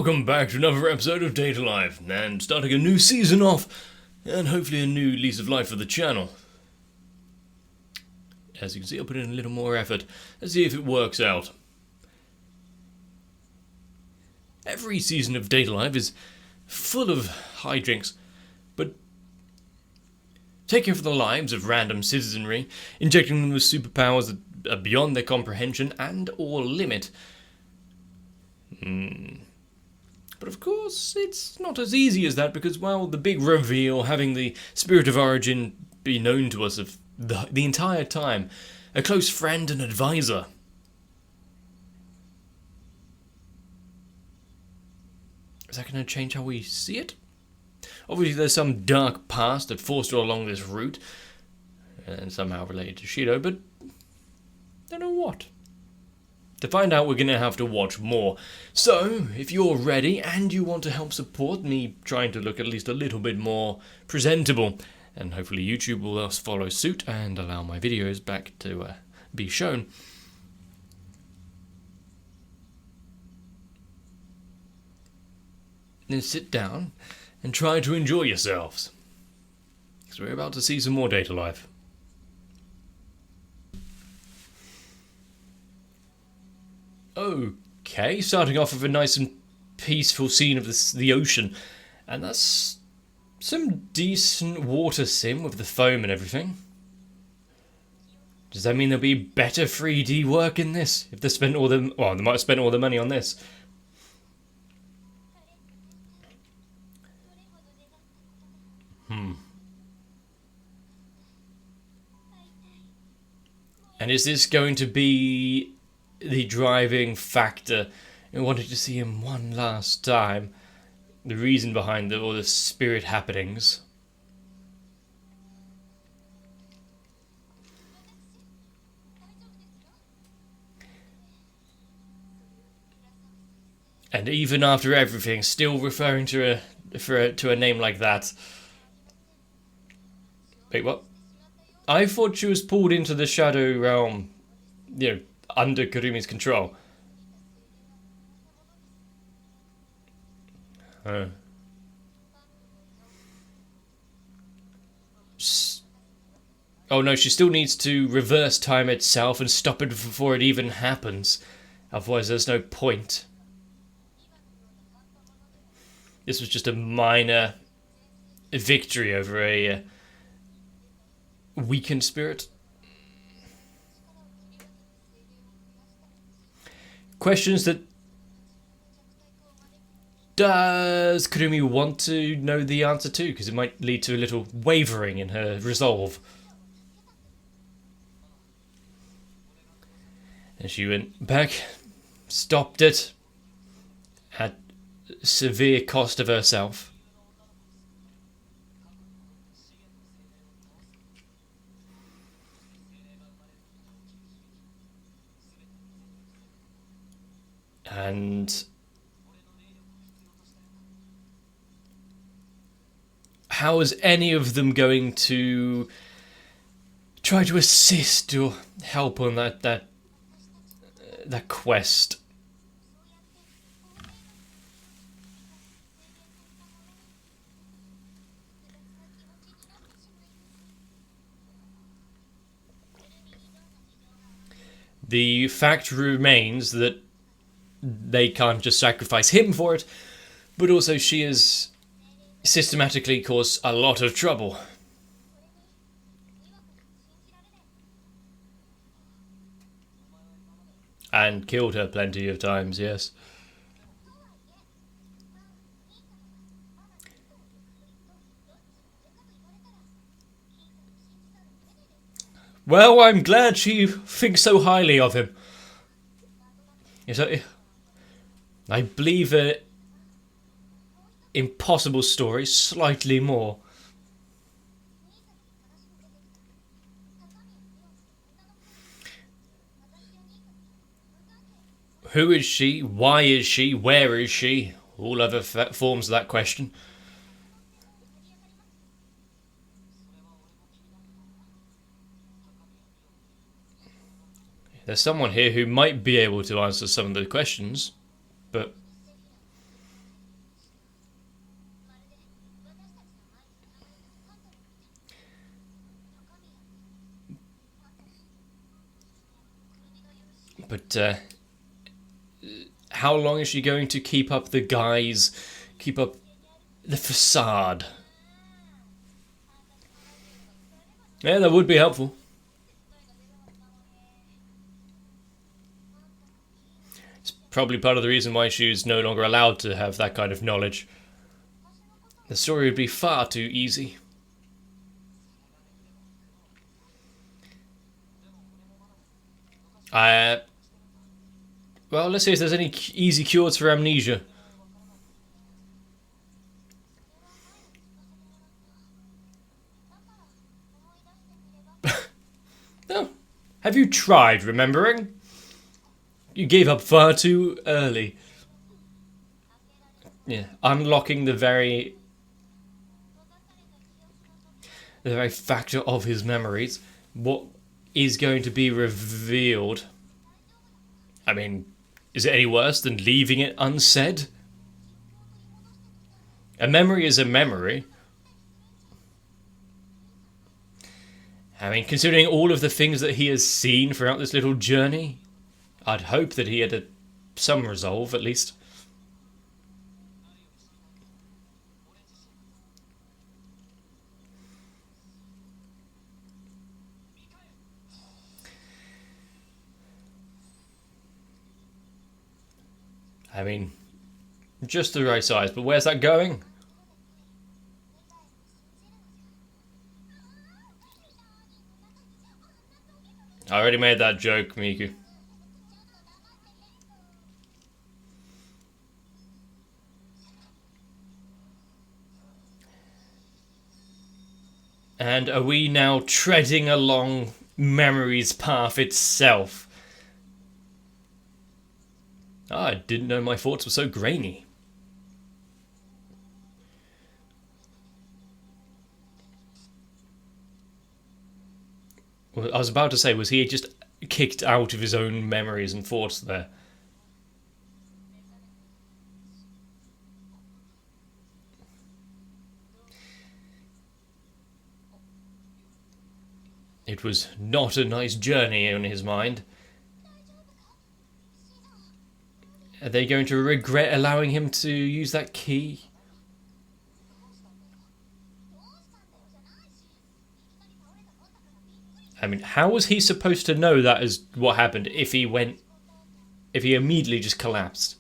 Welcome back to another episode of Data Life, and starting a new season off, and hopefully a new lease of life for the channel. As you can see, I'll put in a little more effort. Let's see if it works out. Every season of Data Life is full of hijinks, but taking for the lives of random citizenry, injecting them with superpowers that are beyond their comprehension and or limit. But of course, it's not as easy as that, because, well, the big reveal, having the spirit of origin be known to us of the entire time, a close friend and advisor. Is that going to change how we see it? Obviously, there's some dark past that forced her along this route, and somehow related to Shido, but don't know what. To find out, we're going to have to watch more. So, if you're ready and you want to help support me trying to look at least a little bit more presentable, and hopefully YouTube will follow suit and allow my videos back to be shown, then sit down and try to enjoy yourselves, because we're about to see some more Data Life. Okay, starting off with a nice and peaceful scene of the ocean, and that's some decent water sim with the foam and everything. Does that mean there'll be better 3D work in this? If they spent all the, well, they might have spent all the money on this. And is this going to be the driving factor in wanting to see him one last time? The reason behind all the spirit happenings? And even after everything, still referring to a name like that. Wait, what? I thought she was pulled into the Shadow Realm, under Kurumi's control. Oh no, she still needs to reverse time itself and stop it before it even happens. Otherwise there's no point. This was just a minor victory over a weakened spirit. Questions that does Kurumi want to know the answer to, because it might lead to a little wavering in her resolve. And she went back, stopped it, at severe cost of herself. And how is any of them going to try to assist or help on that quest? The fact remains that they can't just sacrifice him for it, but also she has systematically caused a lot of trouble. And killed her plenty of times, yes. Well, I'm glad she thinks so highly of him. I believe an impossible story slightly more. Who is she? Why is she? Where is she? All other forms of that question. There's someone here who might be able to answer some of the questions, but But how long is she going to keep up the guise, keep up the facade? Yeah, that would be helpful. It's probably part of the reason why she's no longer allowed to have that kind of knowledge. The story would be far too easy. Well, let's see if there's any easy cures for amnesia. Oh, have you tried remembering? You gave up far too early. Yeah, unlocking the very factor of his memories. What is going to be revealed? I mean, is it any worse than leaving it unsaid? A memory is a memory. I mean, considering all of the things that he has seen throughout this little journey, I'd hope that he had some resolve, at least. I mean, just the right size, but where's that going? I already made that joke, Miku. And are we now treading along memory's path itself? I didn't know my thoughts were so grainy. Well, I was about to say, was he just kicked out of his own memories and thoughts there? It was not a nice journey in his mind. Are they going to regret allowing him to use that key? I mean, how was he supposed to know that is what happened if he immediately just collapsed?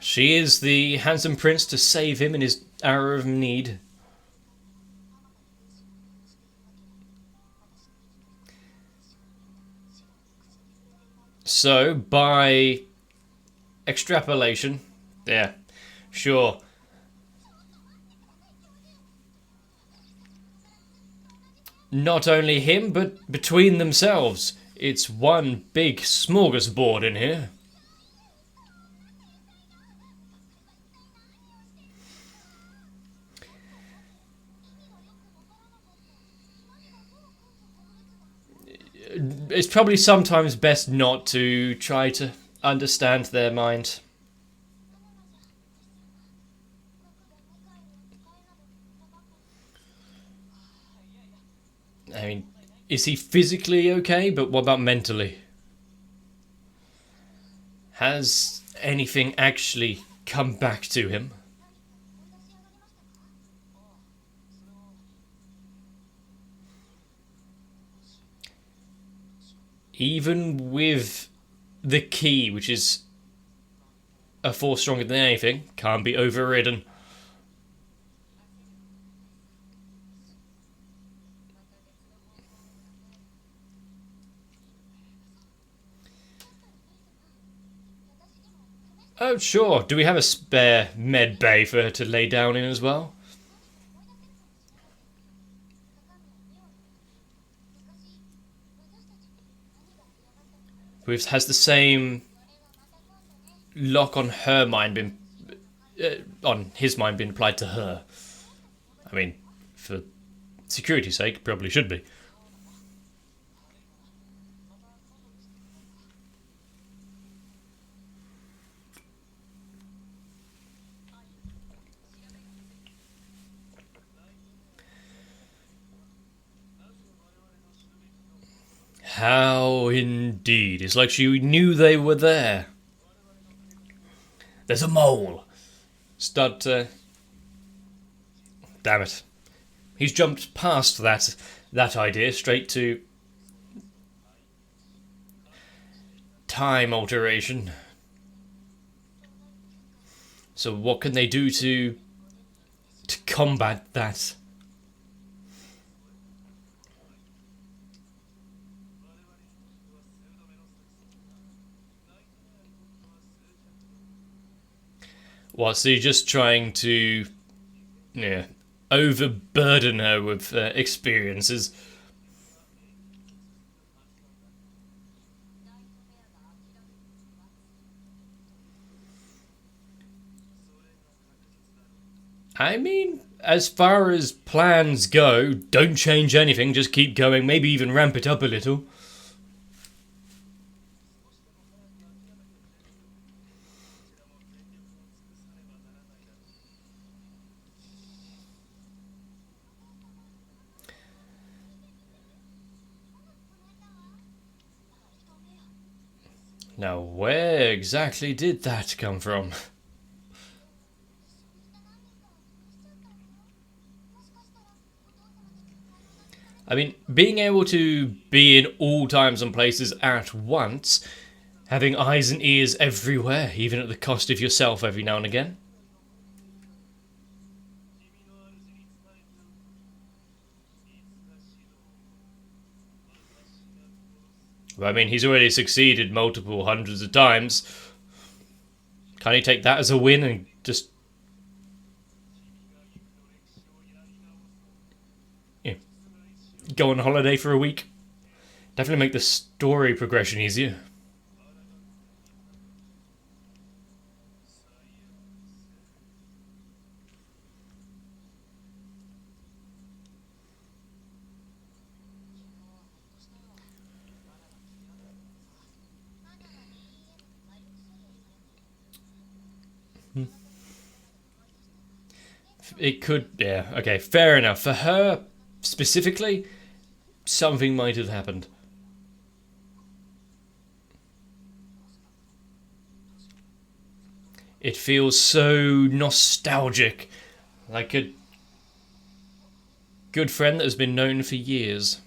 She is the handsome prince to save him in his hour of need. So, by extrapolation, yeah, sure. Not only him, but between themselves. It's one big smorgasbord in here. It's probably sometimes best not to try to understand their mind. I mean, is he physically okay? But what about mentally? Has anything actually come back to him? Even with the key, which is a force stronger than anything, can't be overridden. Oh, sure. Do we have a spare med bay for her to lay down in as well? Has the same lock on her mind been on his mind been applied to her? I mean, for security's sake, probably should be. How indeed. It's like she knew they were there. There's a mole. Start. Damn it. He's jumped past that idea straight to time alteration. So what can they do to combat that? Well, so you're just trying to, yeah, overburden her with experiences. I mean, as far as plans go, don't change anything, just keep going, maybe even ramp it up a little. Now, where exactly did that come from? I mean, being able to be in all times and places at once, having eyes and ears everywhere, even at the cost of yourself every now and again. I mean, he's already succeeded multiple hundreds of times. Can he take that as a win and just, you know, go on holiday for a week? Definitely make the story progression easier. It could, yeah, okay, fair enough. For her specifically, something might have happened. It feels so nostalgic, like a good friend that has been known for years.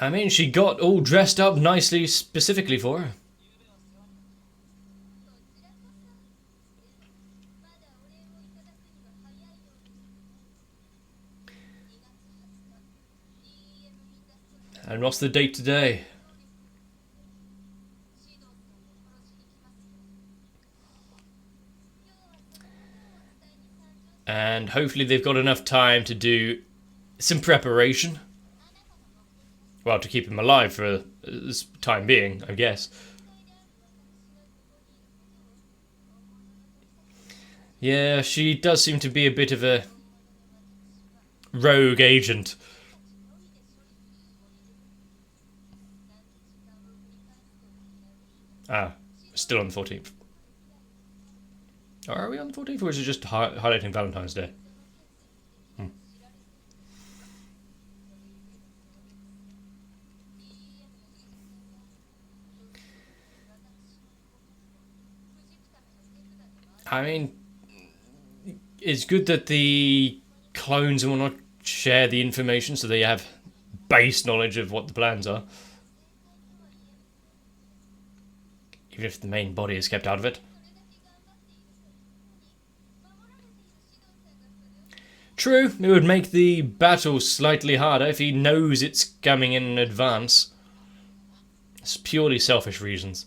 I mean, she got all dressed up nicely specifically for her. And what's the date today? And hopefully they've got enough time to do some preparation. Well, to keep him alive for this time being, I guess. Yeah, she does seem to be a bit of a rogue agent. Ah, still on the 14th. Or are we on the 14th, or is it just highlighting Valentine's Day? Hmm. I mean, it's good that the clones and whatnot share the information so they have base knowledge of what the plans are. Even if the main body is kept out of it. True, it would make the battle slightly harder if he knows it's coming in advance. It's purely selfish reasons.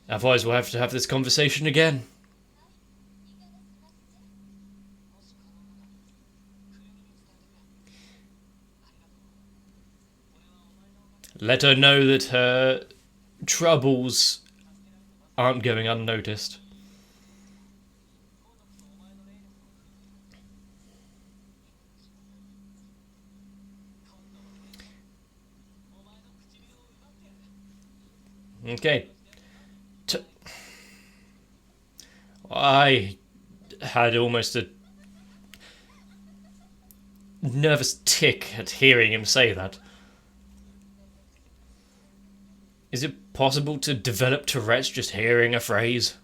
Otherwise, we'll have to have this conversation again. Let her know that her troubles aren't going unnoticed. Okay. I had almost a nervous tick at hearing him say that. Is it possible to develop Tourette's just hearing a phrase?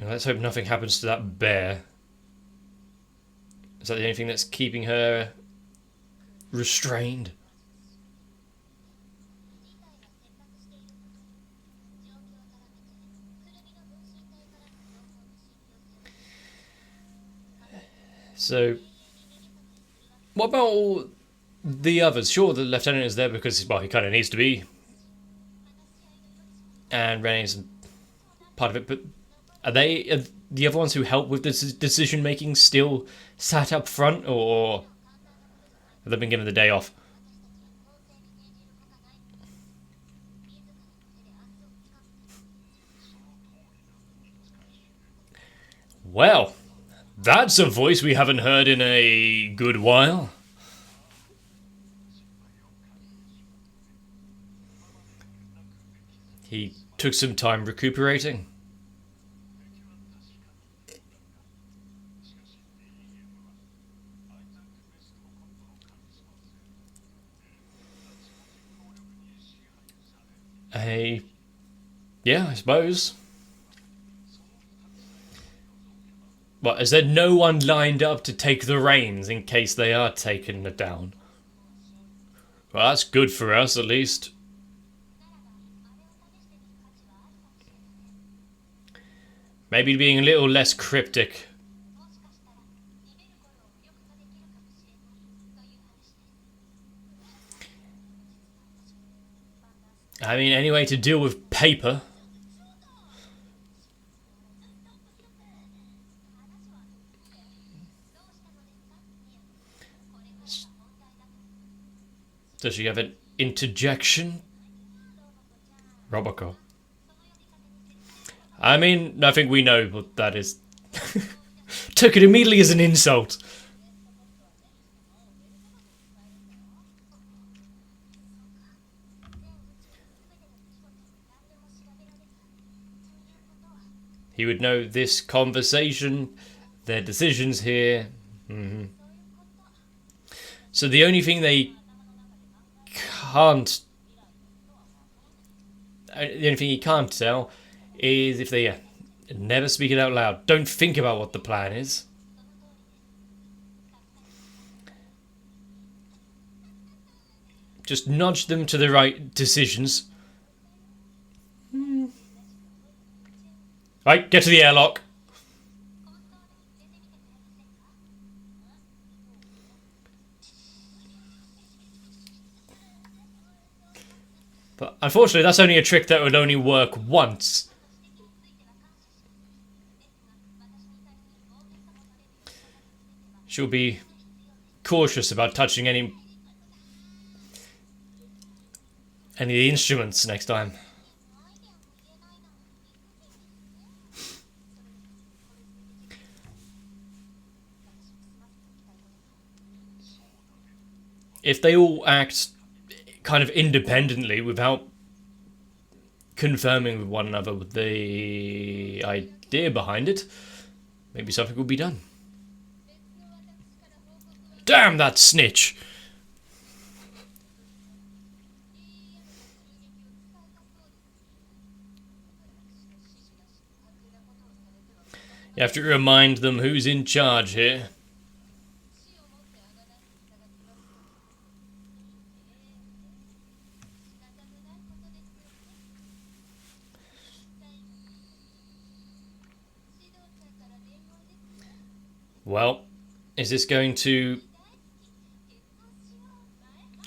Let's hope nothing happens to that bear. Is that the only thing that's keeping her restrained? So, what about all the others? Sure, the lieutenant is there because, well, he kind of needs to be. And Rene's part of it, but are the other ones who help with this decision making still sat up front, or have they been given the day off? Well, that's a voice we haven't heard in a good while. He took some time recuperating. Yeah, I suppose. But is there no one lined up to take the reins in case they are taking down? Well, that's good for us, at least. Maybe being a little less cryptic. I mean, any way to deal with paper. Does she have an interjection? Robocop. I mean, I think we know what that is. Took it immediately as an insult. He would know this conversation, their decisions here. So the only thing they can't... The only thing he can't tell is if they never speak it out loud. Don't think about what the plan is. Just nudge them to the right decisions. Right, get to the airlock. But unfortunately, that's only a trick that would only work once. She'll be cautious about touching any of the instruments next time. If they all act kind of independently without confirming with one another with the idea behind it, maybe something will be done. Damn that snitch! You have to remind them who's in charge here. Well, is this going to...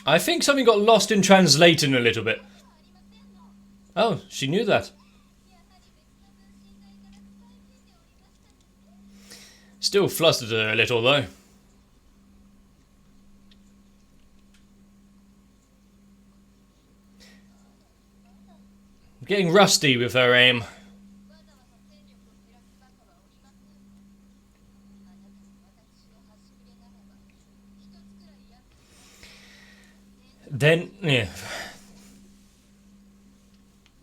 I think something got lost in translating a little bit. Oh, she knew that. Still flustered her a little, though. Getting rusty with her aim. Then, yeah.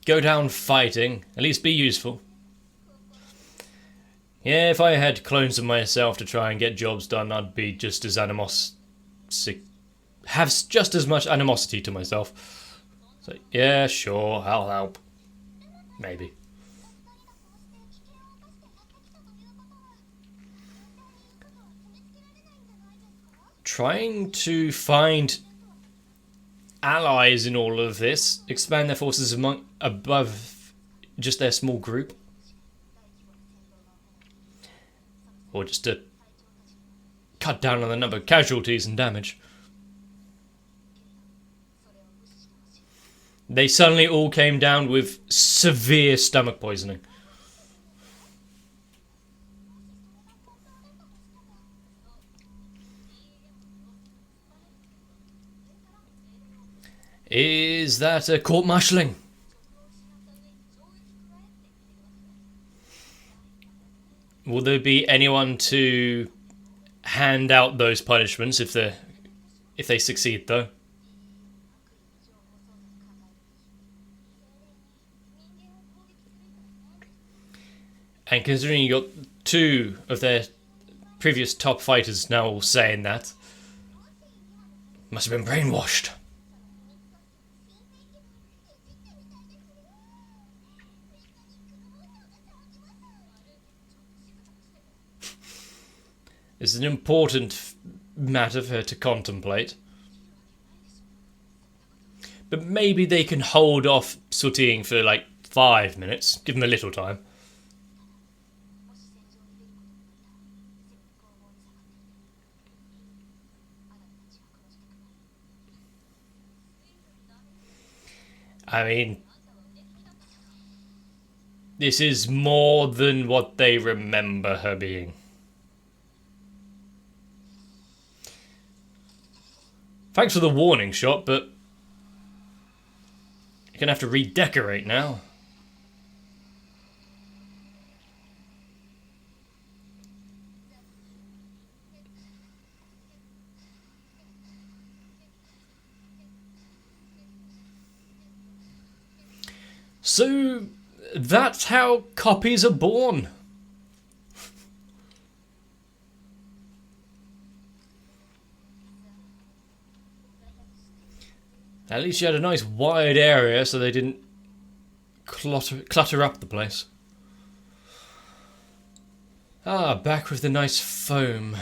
Go down fighting. At least be useful. Yeah, if I had clones of myself to try and get jobs done, I'd be just as have just as much animosity to myself. So, yeah, sure, I'll help. Maybe. Trying to find allies in all of this, expand their forces above just their small group, or just to cut down on the number of casualties and damage. They suddenly all came down with severe stomach poisoning. Is that a court-martialing? Will there be anyone to hand out those punishments if they succeed, though? And considering you got two of their previous top fighters now all saying that, must have been brainwashed. It's an important matter for her to contemplate. But maybe they can hold off Sootying for like 5 minutes. Give them a little time. I mean, this is more than what they remember her being. Thanks for the warning shot, but you're gonna have to redecorate now. So, that's how copies are born. At least you had a nice wide area so they didn't clutter up the place. Ah, back with the nice foam.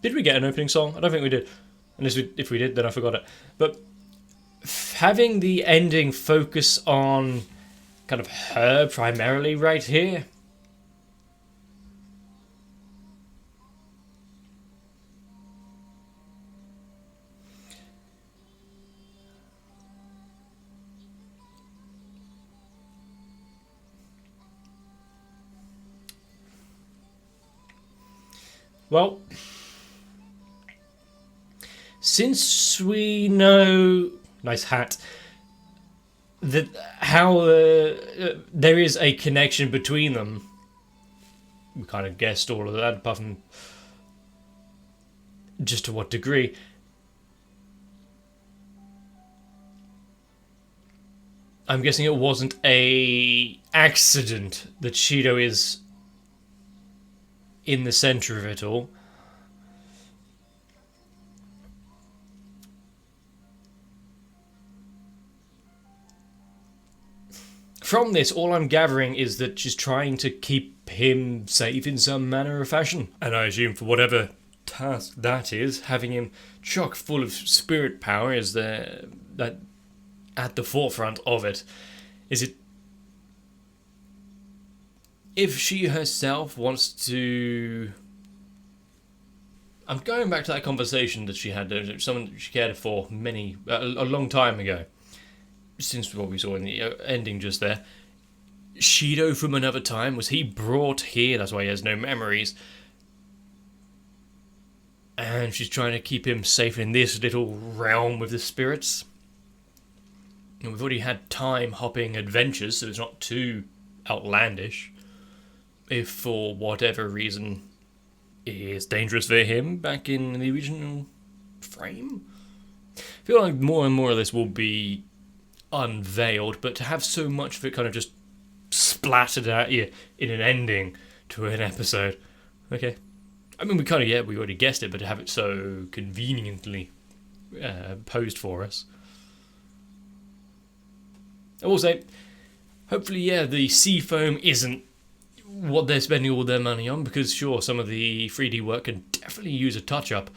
Did we get an opening song? I don't think we did. Unless if we did, then I forgot it. But having the ending focus on kind of her primarily right here. Well, since we know, nice hat, that how there is a connection between them, we kind of guessed all of that, apart from just to what degree. I'm guessing it wasn't a accident that Shido is in the center of it all. From this, all I'm gathering is that she's trying to keep him safe in some manner or fashion. And I assume for whatever task that is, having him chock full of spirit power is that at the forefront of it. Is it... If she herself wants to... I'm going back to that conversation that she had, someone she cared for a long time ago. Since what we saw in the ending just there. Shido from another time, was he brought here? That's why he has no memories. And she's trying to keep him safe in this little realm with the spirits. And we've already had time-hopping adventures, so it's not too outlandish. If for whatever reason it's dangerous for him back in the original frame. I feel like more and more of this will be unveiled, but to have so much of it kind of just splattered at you in an ending to an episode. Okay. I mean, we already guessed it, but to have it so conveniently posed for us. I will say, hopefully, the Seafoam isn't what they're spending all their money on, because sure, some of the 3D work can definitely use a touch-up.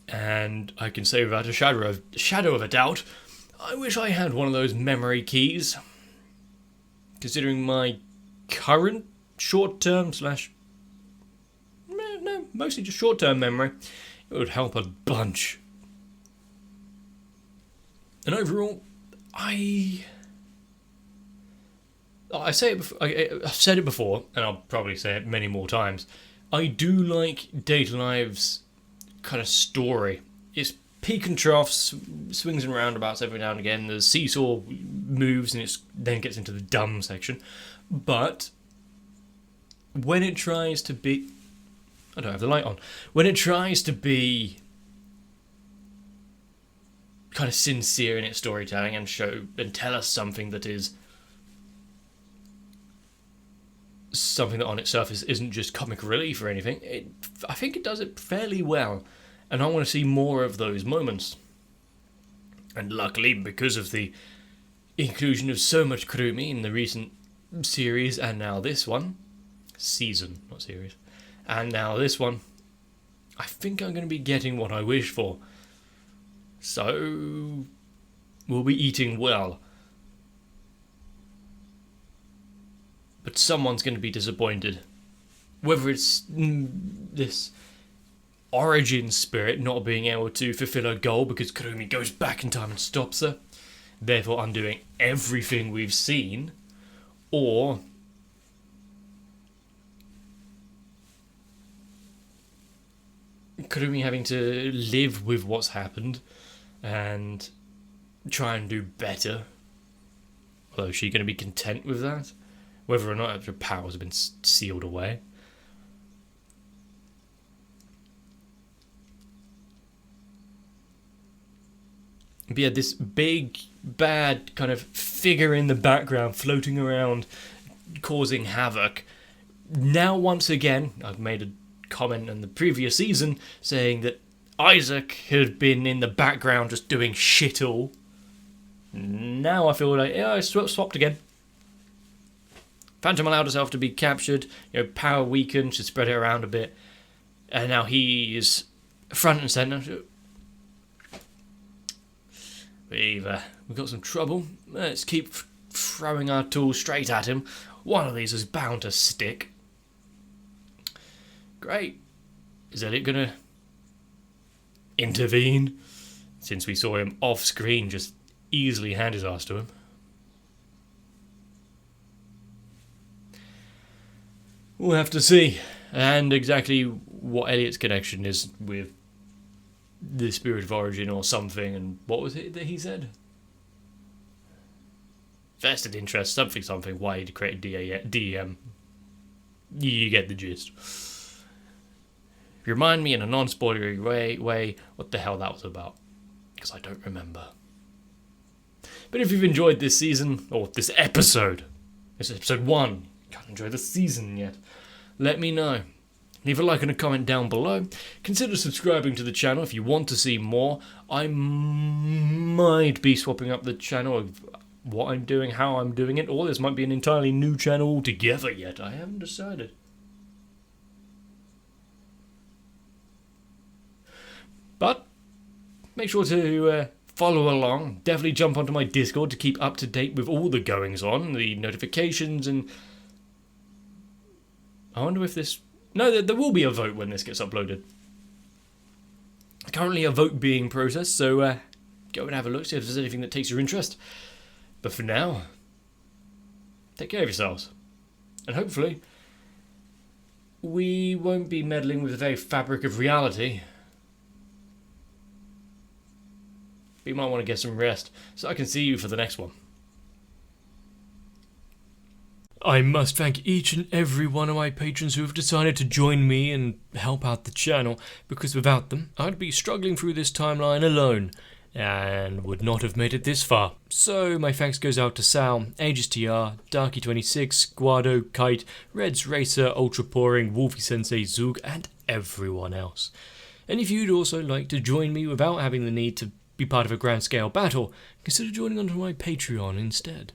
And I can say without a shadow of a doubt, I wish I had one of those memory keys. Considering my current short-term mostly just short-term memory, it would help a bunch. And overall, I've said it before, and I'll probably say it many more times. I do like Date Live's kind of story. It's peak and troughs, swings and roundabouts every now and again. The seesaw moves, and it then gets into the dumb section. But when it tries to be, I don't have the light on. When it tries to be kind of sincere in its storytelling and tell us something that is something that on its surface isn't just comic relief or anything, I think it does it fairly well, and I want to see more of those moments. And luckily, because of the inclusion of so much Kurumi in the recent series, and now this one, season, not series, and now this one, I think I'm going to be getting what I wish for. So, we'll be eating well. But someone's going to be disappointed. Whether it's this origin spirit not being able to fulfill her goal because Kurumi goes back in time and stops her, therefore undoing everything we've seen, or Kurumi having to live with what's happened and try and do better. Although, is she going to be content with that? Whether or not her powers have been sealed away. But yeah, this big, bad kind of figure in the background floating around, causing havoc. Now, once again, I've made a comment in the previous season saying that Isaac had been in the background just doing shit all. Now I feel like, I swapped again. Phantom allowed herself to be captured, power weakened, should spread it around a bit, and now he is front and centre. We've got some trouble. Let's keep throwing our tools straight at him. One of these is bound to stick. Great. Is Elliot gonna intervene? Since we saw him off screen just easily hand his ass to him. We'll have to see. And exactly what Elliot's connection is with the Spirit of Origin or something. And what was it that he said? Vested interest, something. Why he'd create a DEM. You get the gist. Remind me in a non-spoilery way what the hell that was about. Because I don't remember. But if you've enjoyed this season, or this episode, this is episode 1, can't enjoy the season yet, let me know. Leave a like and a comment down below. Consider subscribing to the channel if you want to see more. I might be swapping up the channel of what I'm doing, how I'm doing it, or this might be an entirely new channel altogether yet. I haven't decided. But make sure to follow along. Definitely jump onto my Discord to keep up to date with all the goings on, the notifications, and I wonder if this... No, there will be a vote when this gets uploaded. Currently a vote being processed, so go and have a look, see if there's anything that takes your interest. But for now, take care of yourselves. And hopefully, we won't be meddling with the very fabric of reality. but you might want to get some rest, so I can see you for the next one. I must thank each and every one of my patrons who have decided to join me and help out the channel, because without them, I'd be struggling through this timeline alone, and would not have made it this far. So my thanks goes out to Sal, AegisTR, Darky26, Guado, Kite, Reds Racer, Ultra Pouring, Wolfie Sensei, Zug, and everyone else. And if you'd also like to join me without having the need to be part of a grand scale battle, consider joining onto my Patreon instead.